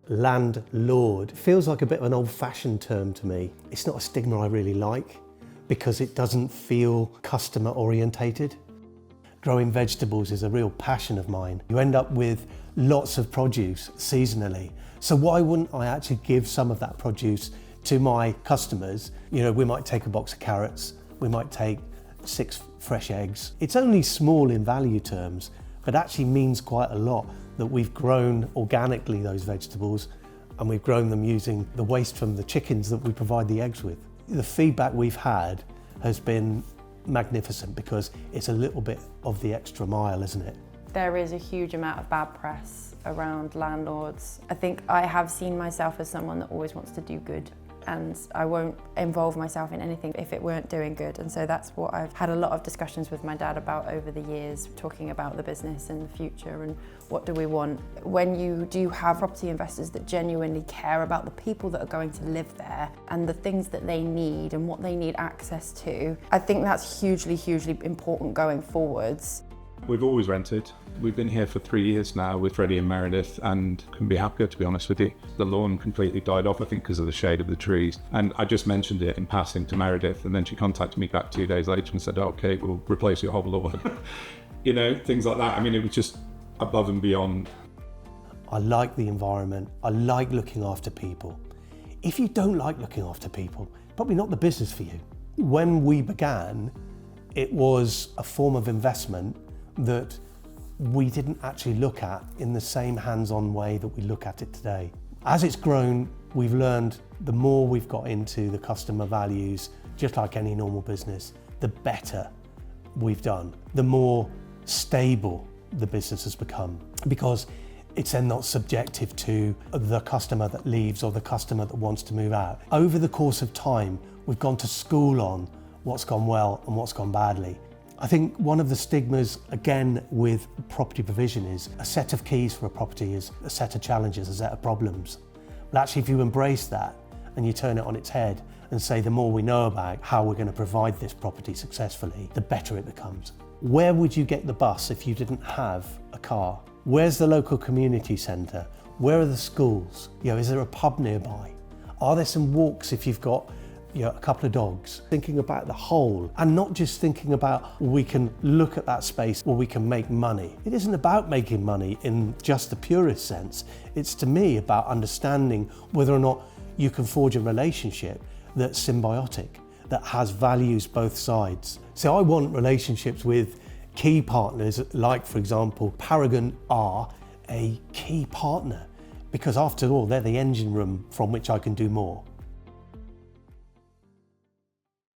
Landlord feels like a bit of an old-fashioned term to me. It's not a stigma I really like because it doesn't feel customer orientated. Growing vegetables is a real passion of mine. You end up with lots of produce seasonally. So why wouldn't I actually give some of that produce to my customers? You know, we might take a box of carrots, we might take 6 fresh eggs. It's only small in value terms, but actually means quite a lot that we've grown organically those vegetables and we've grown them using the waste from the chickens that we provide the eggs with. The feedback we've had has been magnificent because it's a little bit of the extra mile, isn't it? There is a huge amount of bad press around landlords. I think I have seen myself as someone that always wants to do good, and I won't involve myself in anything if it weren't doing good. And so that's what I've had a lot of discussions with my dad about over the years, talking about the business and the future and what do we want. When you do have property investors that genuinely care about the people that are going to live there and the things that they need and what they need access to, I think that's hugely, hugely important going forwards. We've always rented. We've been here for 3 years now with Freddie and Meredith and couldn't be happier, to be honest with you. The lawn completely died off, I think, because of the shade of the trees. And I just mentioned it in passing to Meredith, and then she contacted me back 2 days later and said, okay, we'll replace your whole lawn. You know, things like that. I mean, it was just above and beyond. I like the environment. I like looking after people. If you don't like looking after people, probably not the business for you. When we began, it was a form of investment that we didn't actually look at in the same hands-on way that we look at it today. As it's grown, we've learned the more we've got into the customer values, just like any normal business, the better we've done, the more stable the business has become, because it's then not subjective to the customer that leaves or the customer that wants to move out. Over the course of time, we've gone to school on what's gone well and what's gone badly. I think one of the stigmas, again, with property provision is a set of keys for a property is a set of challenges, a set of problems. But actually, if you embrace that and you turn it on its head and say the more we know about how we're going to provide this property successfully, the better it becomes. Where would you get the bus if you didn't have a car? Where's the local community centre? Where are the schools? You know, is there a pub nearby? Are there some walks if you've got a couple of dogs? Thinking about the whole and not just thinking about we can look at that space or we can make money. It isn't about making money in just the purest sense. It's, to me, about understanding whether or not you can forge a relationship that's symbiotic, that has values both sides. So I want relationships with key partners like, for example, Paragon are a key partner because after all, they're the engine room from which I can do more.